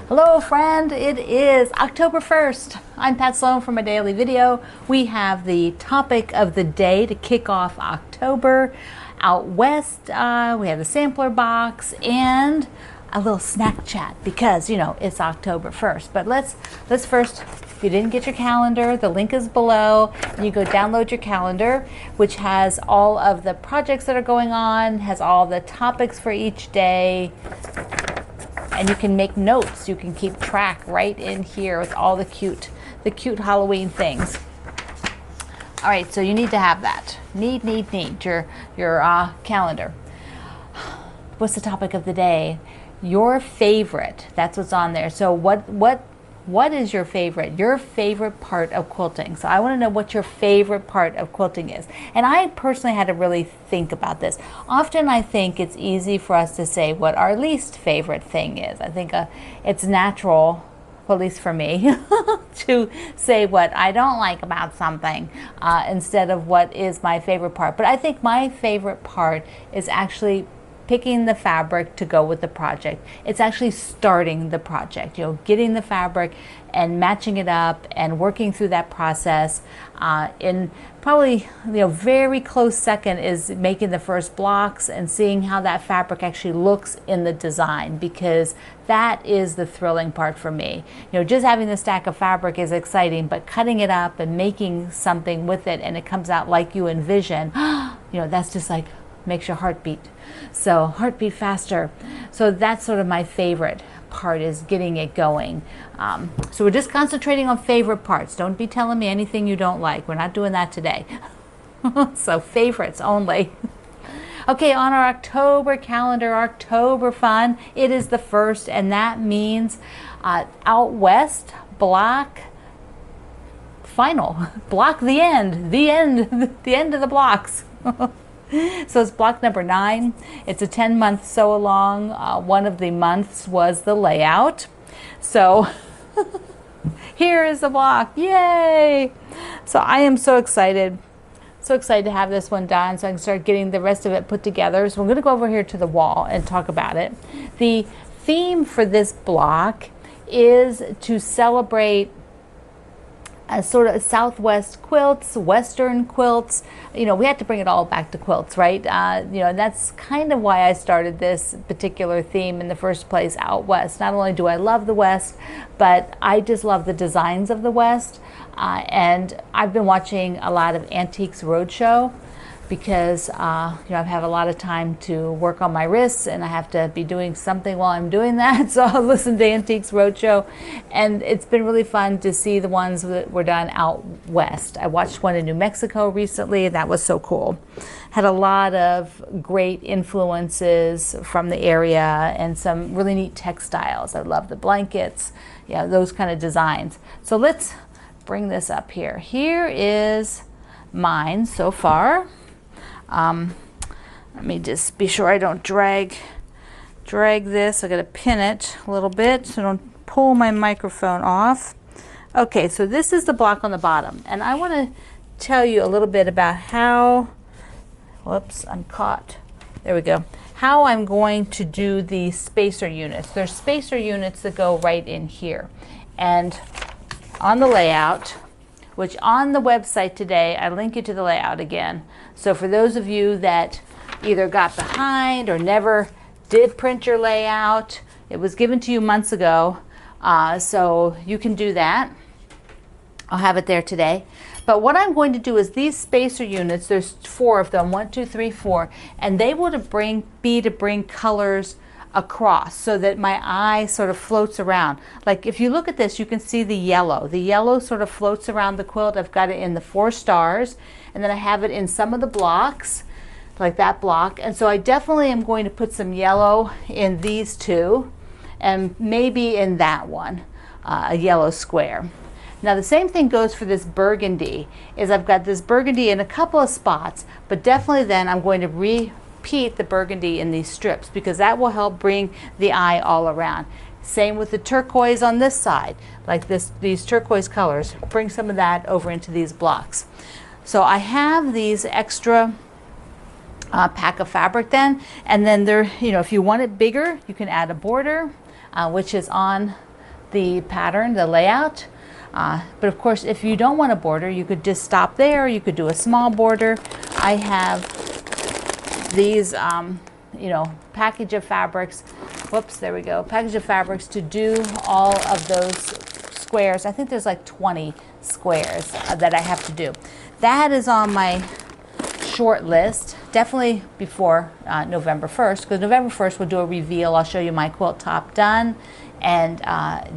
Hello friend, it is October 1st. I'm Pat Sloan for my daily video. We have the topic of the day to kick off October. Out west, we have the sampler box and a little snack chat because, you know, it's October 1st. But let's first, if you didn't get your calendar, the link is below. And you go download your calendar, which has all of the projects that are going on, has all the topics for each day. And you can make notes. You can keep track right in here with all the cute Halloween things. All right, so you need to have that. Need your calendar. What's the topic of the day? Your favorite. That's what's on there. So what is your favorite? Your favorite part of quilting. So I want to know what your favorite part of quilting is. And I personally had to really think about this. Often I think it's easy for us to say what our least favorite thing is. I think it's natural, well, at least for me, to say what I don't like about something instead of what is my favorite part. But I think my favorite part is actually picking the fabric to go with the project. It's actually starting the project, you know, getting the fabric and matching it up and working through that process. In probably, you know, very close second is making the first blocks and seeing how that fabric actually looks in the design, because that is the thrilling part for me. You know, just having the stack of fabric is exciting, but cutting it up and making something with it and it comes out like you envision, you know, that's just like makes your heart beat. So heartbeat faster. So that's sort of my favorite part, is getting it going. So we're just concentrating on favorite parts. Don't be telling me anything you don't like. We're not doing that today. So favorites only. Okay, on our October calendar, October fun, it is the 1st, and that means out west, block final. Block the end. The end of the blocks. So it's block number 9. It's a 10-month sew along. One of the months was the layout. So here is the block. Yay! So I am so excited. So excited to have this one done so I can start getting the rest of it put together. So I'm going to go over here to the wall and talk about it. The theme for this block is to celebrate sort of Southwest quilts, Western quilts. You know, we had to bring it all back to quilts, right? You know, and that's kind of why I started this particular theme in the first place, out west. Not only do I love the West, but I just love the designs of the West. And I've been watching a lot of Antiques Roadshow because you know, I've had a lot of time to work on my wrists and I have to be doing something while I'm doing that. So I'll listen to Antiques Roadshow, and it's been really fun to see the ones that were done out west. I watched one in New Mexico recently, and that was so cool. Had a lot of great influences from the area and some really neat textiles. I love the blankets, yeah, those kind of designs. So let's bring this up here. Here is mine so far. Let me just be sure I don't drag this. I gotta pin it a little bit so I don't pull my microphone off. Okay, so this is the block on the bottom, and I want to tell you a little bit about how, whoops, I'm caught. There we go. How I'm going to do the spacer units. There's spacer units that go right in here. And on the layout, which on the website today, I link you to the layout again. So for those of you that either got behind or never did print your layout, it was given to you months ago, so you can do that. I'll have it there today. But what I'm going to do is these spacer units, there's 4 of them, 1, 2, 3, 4, and they will be to bring colors across so that my eye sort of floats around. Like if you look at this, you can see the yellow. The yellow sort of floats around the quilt. I've got it in the 4 stars, and then I have it in some of the blocks, like that block. And so I definitely am going to put some yellow in these 2, and maybe in that one, a yellow square. Now the same thing goes for this burgundy, is I've got this burgundy in a couple of spots, but definitely then I'm going to repeat the burgundy in these strips because that will help bring the eye all around. Same with the turquoise on this side, like these turquoise colors. Bring some of that over into these blocks. So I have these extra pack of fabric then, and then there, you know, if you want it bigger, you can add a border, which is on the pattern, the layout. But of course, if you don't want a border, you could just stop there. You could do a small border. I have these, you know, package of fabrics. Whoops, there we go. Package of fabrics to do all of those squares. I think there's like 20 squares that I have to do. That is on my short list, definitely before November 1st, because November 1st we'll do a reveal. I'll show you my quilt top done, and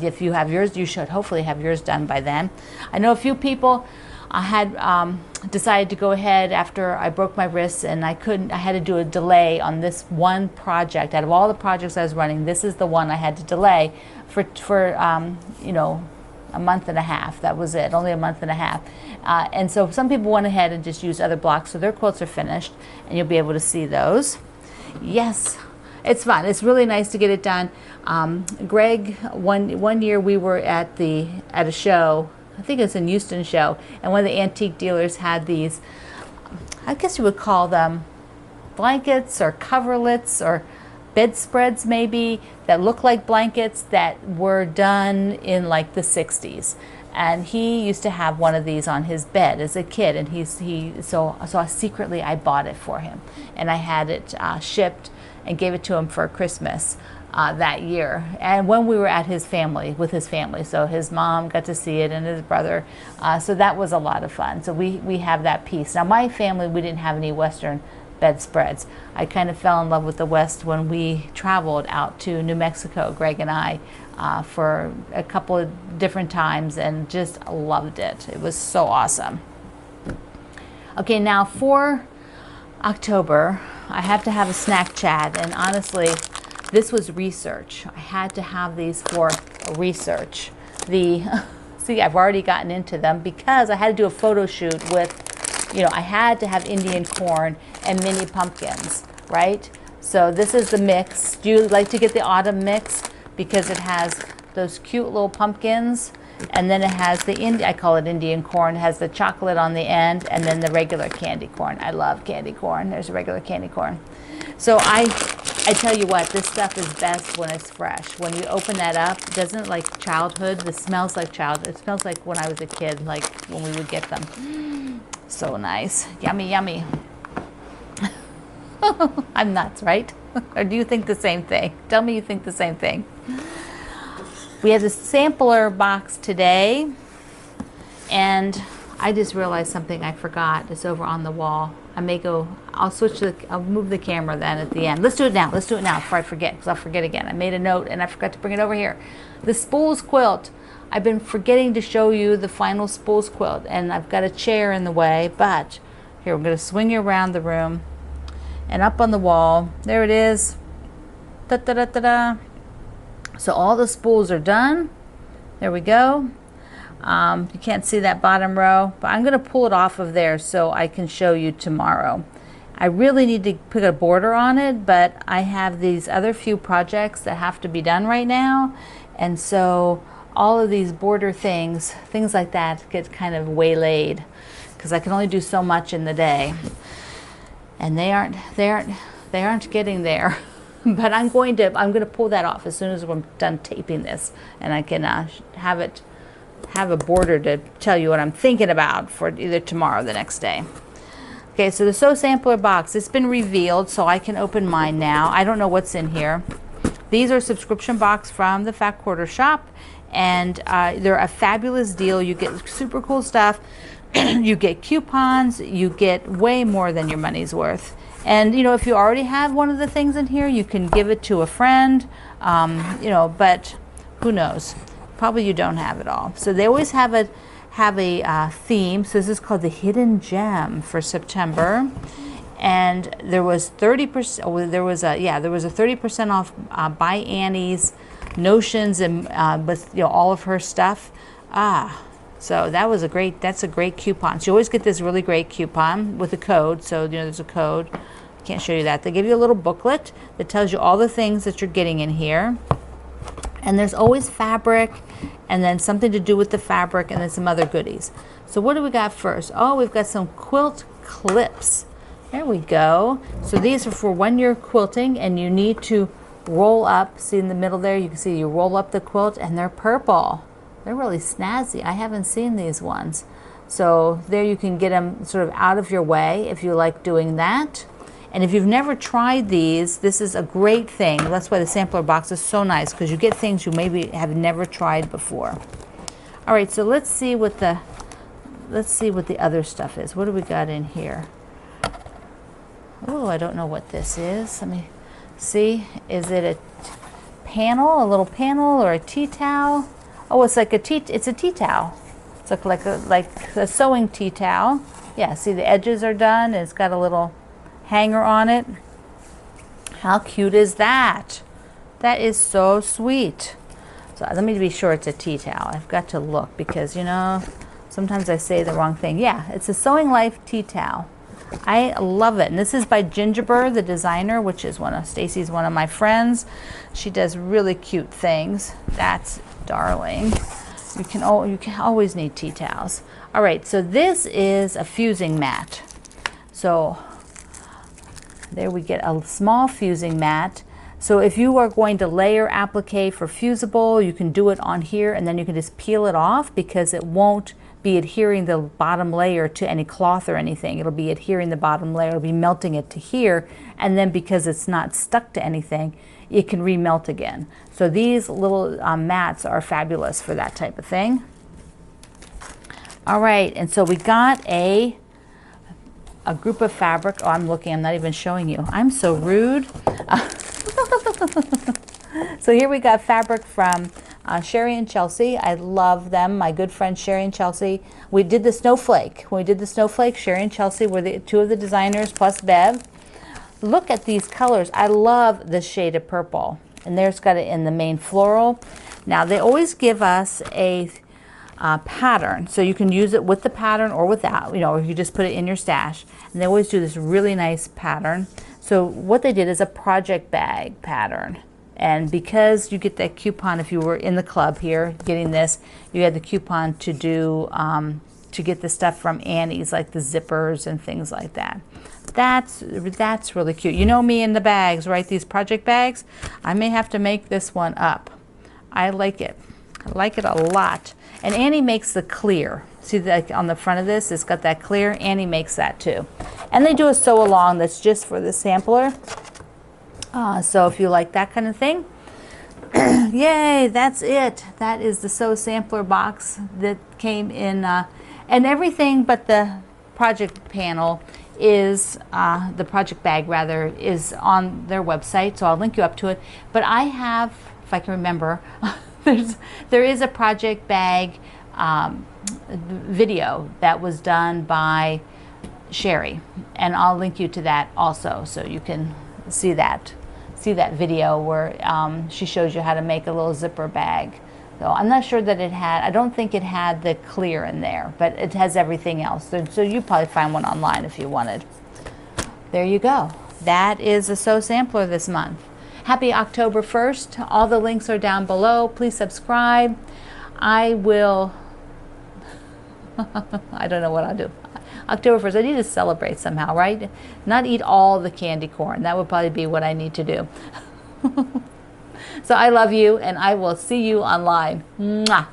if you have yours, you should hopefully have yours done by then. I know a few people had decided to go ahead after I broke my wrists, and I had to do a delay on this one project. Out of all the projects I was running, this is the one I had to delay for you know, a month and a half. That was it, only a month and a half. And so some people went ahead and just used other blocks, so their quilts are finished, and you'll be able to see those. Yes, it's fun. It's really nice to get it done. Greg, one year we were at a show, I think it's in Houston show, and one of the antique dealers had these, I guess you would call them blankets or coverlets or bedspreads maybe, that look like blankets that were done in like the 60s. And he used to have one of these on his bed as a kid, and so secretly I bought it for him, and I had it shipped and gave it to him for Christmas that year. And when we were at his family, with his family, so his mom got to see it and his brother, so that was a lot of fun. So we have that piece. Now my family, we didn't have any Western bedspreads. I kind of fell in love with the West when we traveled out to New Mexico, Greg and I, for a couple of different times, and just loved it. It was so awesome. Okay, now for October, I have to have a snack chat, and honestly, this was research. I had to have these for research. See, I've already gotten into them because I had to do a photo shoot with, you know, I had to have Indian corn and mini pumpkins, right? So this is the mix. Do you like to get the autumn mix? Because it has those cute little pumpkins, and then it has I call it Indian corn. It has the chocolate on the end, and then the regular candy corn. I love candy corn. There's a regular candy corn. So I tell you what, this stuff is best when it's fresh. When you open that up, doesn't it like childhood? This smells like childhood. It smells like when I was a kid, like when we would get them. So nice. Yummy, yummy. I'm nuts, right? Or do you think the same thing? Tell me you think the same thing. We have the sampler box today, and I just realized something I forgot. It's over on the wall. I'll move the camera then at the end. Let's do it now. Let's do it now before I forget, because I'll forget again. I made a note and I forgot to bring it over here. The Spools Quilt. I've been forgetting to show you the final Spools Quilt, and I've got a chair in the way, but here, we're going to swing you around the room and up on the wall. There it is. Da-da-da-da-da. So all the spools are done. There we go. You can't see that bottom row, but I'm going to pull it off of there so I can show you tomorrow. I really need to put a border on it, but I have these other few projects that have to be done right now, and so all of these border things like that get kind of waylaid because I can only do so much in the day, and they aren't getting there. But I'm going to pull that off as soon as I'm done taping this, and I can have a border to tell you what I'm thinking about for either tomorrow or the next day. Okay, so the Sew Sampler box, it's been revealed, so I can open mine now. I don't know what's in here. These are subscription box from the Fat Quarter Shop, and they're a fabulous deal. You get super cool stuff. You get coupons. You get way more than your money's worth. And, you know, if you already have one of the things in here, you can give it to a friend, you know, but who knows? Probably you don't have it all. So they always have a theme. So this is called the Hidden Gem for September. And there was 30%, oh, there was a 30% off Buy Annie's notions and with, you know, all of her stuff. So that's a great coupon. So you always get this really great coupon with a code. So, you know, there's a code. I can't show you that. They give you a little booklet that tells you all the things that you're getting in here. And there's always fabric, and then something to do with the fabric, and then some other goodies. So what do we got first? Oh, we've got some quilt clips. There we go. So these are for when you're quilting and you need to roll up. See in the middle there, you can see you roll up the quilt, and they're purple. They're really snazzy. I haven't seen these ones. So there you can get them sort of out of your way if you like doing that. And if you've never tried these, this is a great thing. That's why the sampler box is so nice, because you get things you maybe have never tried before. All right, so let's see what the other stuff is. What do we got in here? Oh, I don't know what this is. Let me see. Is it a panel, a little panel, or a tea towel? Oh, it's like it's a tea towel. It's like a sewing tea towel. Yeah, see the edges are done. It's got a little hanger on it. How cute is that? That is so sweet. So let me be sure it's a tea towel. I've got to look because, you know, sometimes I say the wrong thing. Yeah, it's a Sewing Life tea towel. I love it. And this is by Gingerbread, the designer, which is Stacy's one of my friends. She does really cute things. That's darling. You can always need tea towels. All right, so this is a fusing mat. So there we get a small fusing mat. So if you are going to layer applique for fusible, you can do it on here, and then you can just peel it off because it won't be adhering the bottom layer to any cloth or anything. It'll be adhering the bottom layer, it'll be melting it to here, and then because it's not stuck to anything, it can remelt again. So these little mats are fabulous for that type of thing. All right, and so we got a group of fabric. Oh, I'm looking, I'm not even showing you. I'm so rude. So here we got fabric from Sherry and Chelsea. I love them, my good friend Sherry and Chelsea. We did the snowflake. When we did the snowflake, Sherry and Chelsea were the two of the designers plus Bev. Look at these colors. I love this shade of purple. And there's got it in the main floral. Now they always give us a pattern, so you can use it with the pattern or without, you know, or you just put it in your stash. And they always do this really nice pattern. So what they did is a project bag pattern. And because you get that coupon, if you were in the club here getting this, you had the coupon to do to get the stuff from Annie's, like the zippers and things like that. That's really cute. You know me in the bags, right? These project bags. I may have to make this one up. I like it. I like it a lot. And Annie makes the clear. See that on the front of this, it's got that clear. Annie makes that too. And they do a sew along that's just for the sampler. So if you like that kind of thing, yay, that's it. That is the Sew Sampler box that came in, and everything but the project panel is, the project bag rather, is on their website, so I'll link you up to it. But I have, if I can remember, there is a project bag video that was done by Sherry, and I'll link you to that also, so you can see that video where she shows you how to make a little zipper bag. So I'm not sure that it had, I don't think it had the clear in there, but it has everything else. So you probably find one online if you wanted. There you go. That is a Sew Sampler this month. Happy October 1st. All the links are down below. Please subscribe. I will, I don't know what I'll do. October 1st, I need to celebrate somehow, right? Not eat all the candy corn. That would probably be what I need to do. So I love you, and I will see you online. Mwah.